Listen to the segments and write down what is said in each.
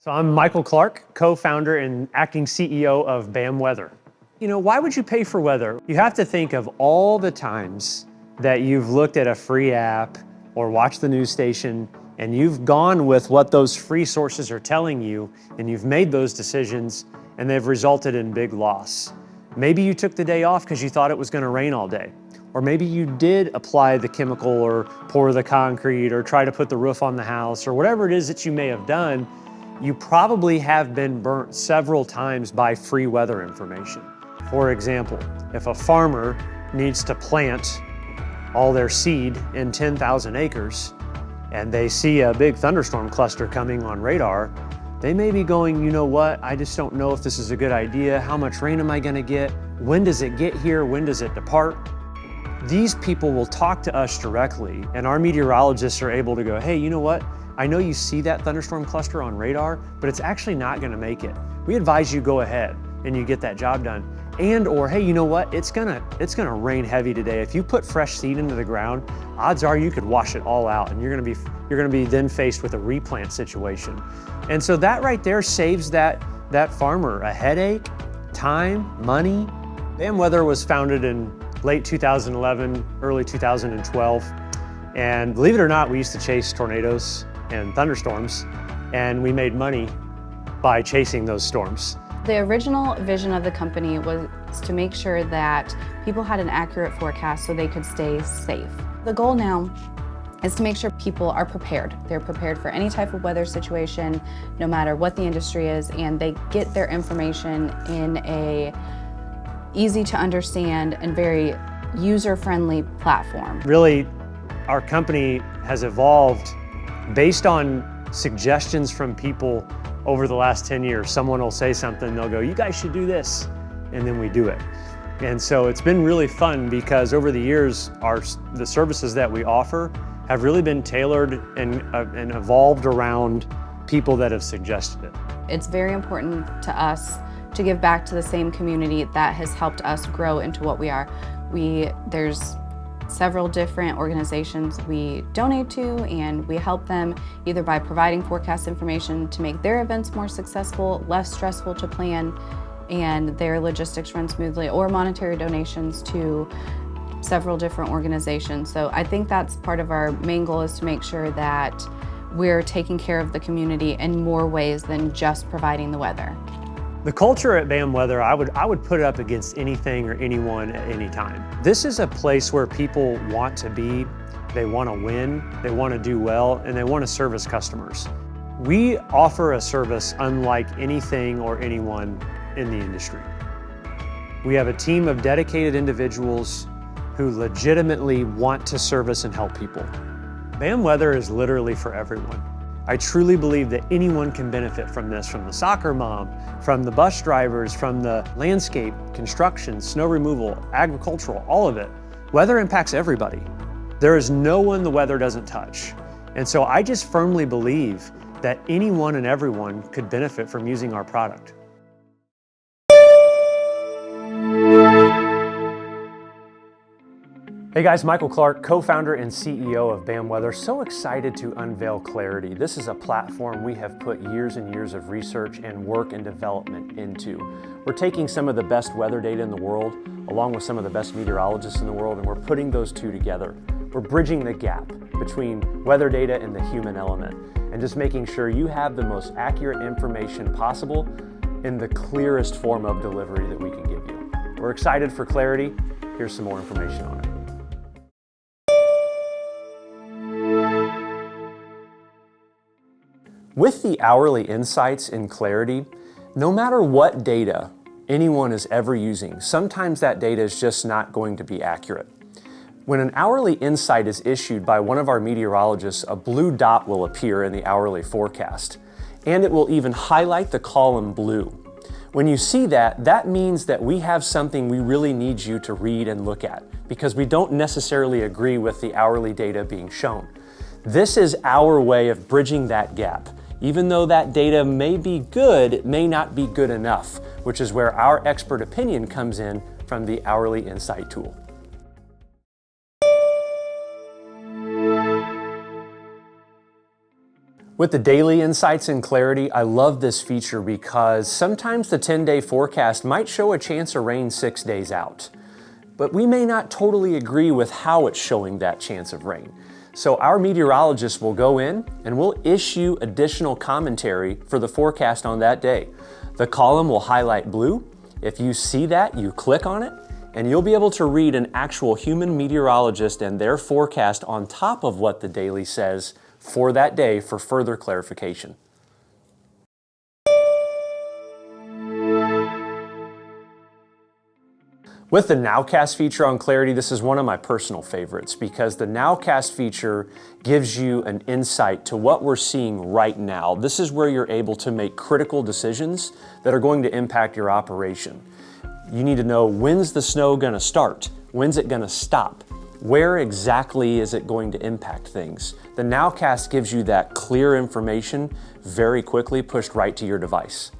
So I'm Michael Clark, co-founder and acting CEO of BAM Weather. Why would you pay for weather? You have to think of all the times that you've looked at a free app or watched the news station and you've gone with what those free sources are telling you and you've made those decisions and they've resulted in big loss. Maybe you took the day off because you thought it was going to rain all day. Or maybe you did apply the chemical or pour the concrete or try to put the roof on the house or whatever it is that you may have done. You probably have been burnt several times by free weather information. For example, if a farmer needs to plant all their seed in 10,000 acres and they see a big thunderstorm cluster coming on radar, they may be going, you know what, I just don't know if this is a good idea. How much rain am I gonna get? When does it get here? When does it depart? These people will talk to us directly and our meteorologists are able to go, hey, you know what? I know you see that thunderstorm cluster on radar, but it's actually not gonna make it. We advise you go ahead and you get that job done. Or, hey, you know what? It's gonna rain heavy today. If you put fresh seed into the ground, odds are you could wash it all out and you're gonna be then faced with a replant situation. And so that right there saves that farmer a headache, time, money. BAM Weather was founded in late 2011, early 2012. And believe it or not, we used to chase tornadoes and thunderstorms, and we made money by chasing those storms. The original vision of the company was to make sure that people had an accurate forecast so they could stay safe. The goal now is to make sure people are prepared. They're prepared for any type of weather situation, no matter what the industry is, and they get their information in a easy to understand and very user-friendly platform. Really, our company has evolved based on suggestions from people over the last 10 years. Someone will say something, they'll go, you guys should do this, and then we do it. And so it's been really fun because over the years, the services that we offer have really been tailored and evolved around people that have suggested it. It's very important to us to give back to the same community that has helped us grow into what we are. There's several different organizations we donate to, and we help them either by providing forecast information to make their events more successful, less stressful to plan, and their logistics run smoothly, or monetary donations to several different organizations. So I think that's part of our main goal, is to make sure that we're taking care of the community in more ways than just providing the weather. The culture at BAM Weather, I would put it up against anything or anyone at any time. This is a place where people want to be, they want to win, they want to do well, and they want to service customers. We offer a service unlike anything or anyone in the industry. We have a team of dedicated individuals who legitimately want to service and help people. BAM Weather is literally for everyone. I truly believe that anyone can benefit from this, from the soccer mom, from the bus drivers, from the landscape, construction, snow removal, agricultural, all of it. Weather impacts everybody. There is no one the weather doesn't touch. And so I just firmly believe that anyone and everyone could benefit from using our product. Hey guys, Michael Clark, co-founder and CEO of BAM Weather. So excited to unveil Clarity. This is a platform we have put years and years of research and work and development into. We're taking some of the best weather data in the world, along with some of the best meteorologists in the world, and we're putting those two together. We're bridging the gap between weather data and the human element, and just making sure you have the most accurate information possible in the clearest form of delivery that we can give you. We're excited for Clarity. Here's some more information on it. With the hourly insights in Clarity, no matter what data anyone is ever using, sometimes that data is just not going to be accurate. When an hourly insight is issued by one of our meteorologists, a blue dot will appear in the hourly forecast, and it will even highlight the column blue. When you see that, that means that we have something we really need you to read and look at, because we don't necessarily agree with the hourly data being shown. This is our way of bridging that gap. Even though that data may be good, it may not be good enough, which is where our expert opinion comes in from the Hourly Insight tool. With the daily insights in Clarity, I love this feature because sometimes the 10-day forecast might show a chance of rain 6 days out, but we may not totally agree with how it's showing that chance of rain. So our meteorologist will go in and we'll issue additional commentary for the forecast on that day. The column will highlight blue. If you see that, you click on it, and you'll be able to read an actual human meteorologist and their forecast on top of what the daily says for that day for further clarification. With the Nowcast feature on Clarity, this is one of my personal favorites because the Nowcast feature gives you an insight to what we're seeing right now. This is where you're able to make critical decisions that are going to impact your operation. You need to know, when's the snow going to start? When's it going to stop? Where exactly is it going to impact things? The Nowcast gives you that clear information very quickly pushed right to your device.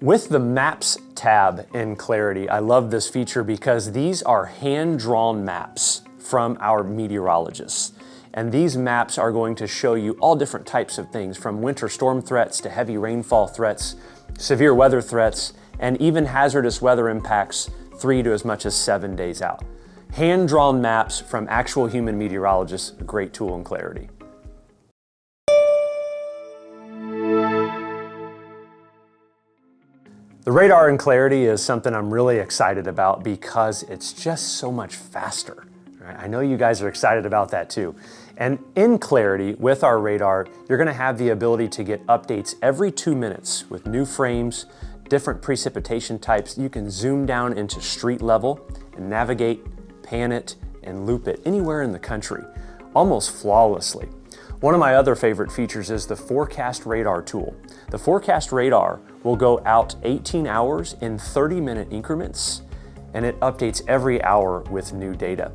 With the Maps tab in Clarity, I love this feature because these are hand-drawn maps from our meteorologists. And these maps are going to show you all different types of things, from winter storm threats to heavy rainfall threats, severe weather threats, and even hazardous weather impacts 3 to as much as 7 days out. Hand-drawn maps from actual human meteorologists, a great tool in Clarity. The radar in Clarity is something I'm really excited about because it's just so much faster. I know you guys are excited about that too. And in Clarity, with our radar, you're gonna have the ability to get updates every 2 minutes with new frames, different precipitation types. You can zoom down into street level and navigate, pan it, and loop it anywhere in the country, almost flawlessly. One of my other favorite features is the Forecast Radar tool. The Forecast Radar will go out 18 hours in 30-minute increments, and it updates every hour with new data.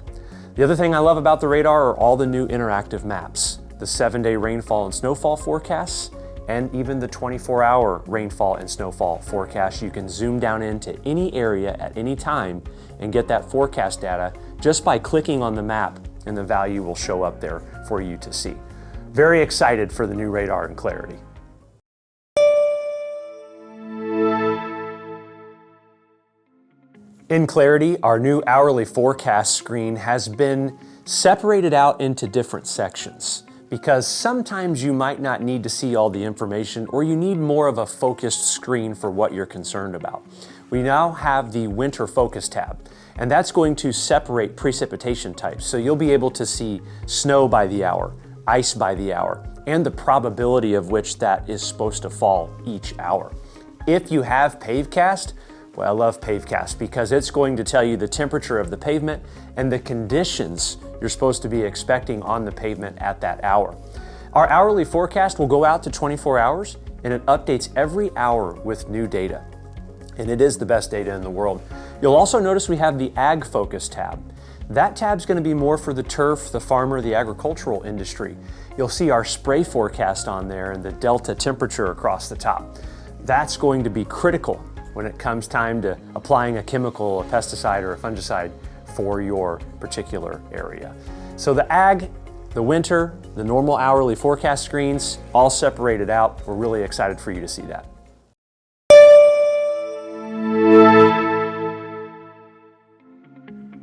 The other thing I love about the radar are all the new interactive maps, the 7-day rainfall and snowfall forecasts, and even the 24-hour rainfall and snowfall forecast. You can zoom down into any area at any time and get that forecast data just by clicking on the map, and the value will show up there for you to see. Very excited for the new radar in Clarity. In Clarity, our new hourly forecast screen has been separated out into different sections because sometimes you might not need to see all the information, or you need more of a focused screen for what you're concerned about. We now have the Winter Focus tab, and that's going to separate precipitation types. So you'll be able to see snow by the hour, ice by the hour, and the probability of which that is supposed to fall each hour. If you have Pavecast, well, I love Pavecast because it's going to tell you the temperature of the pavement and the conditions you're supposed to be expecting on the pavement at that hour. Our hourly forecast will go out to 24 hours, and it updates every hour with new data. And it is the best data in the world. You'll also notice we have the Ag Focus tab. That tab's going to be more for the turf, the farmer, the agricultural industry. You'll see our spray forecast on there and the delta temperature across the top. That's going to be critical when it comes time to applying a chemical, a pesticide, or a fungicide for your particular area. So the ag, the winter, the normal hourly forecast screens, all separated out. We're really excited for you to see that.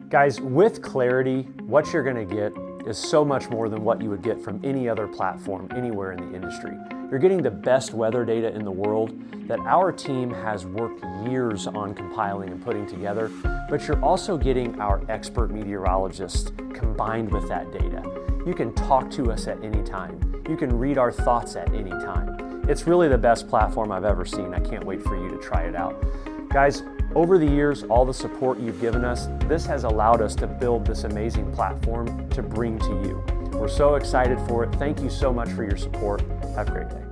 Guys, with Clarity, what you're gonna get is so much more than what you would get from any other platform anywhere in the industry. You're getting the best weather data in the world that our team has worked years on compiling and putting together, but you're also getting our expert meteorologists combined with that data. You can talk to us at any time. You can read our thoughts at any time. It's really the best platform I've ever seen. I can't wait for you to try it out. Guys, over the years, all the support you've given us, this has allowed us to build this amazing platform to bring to you. We're so excited for it. Thank you so much for your support. Have a great day.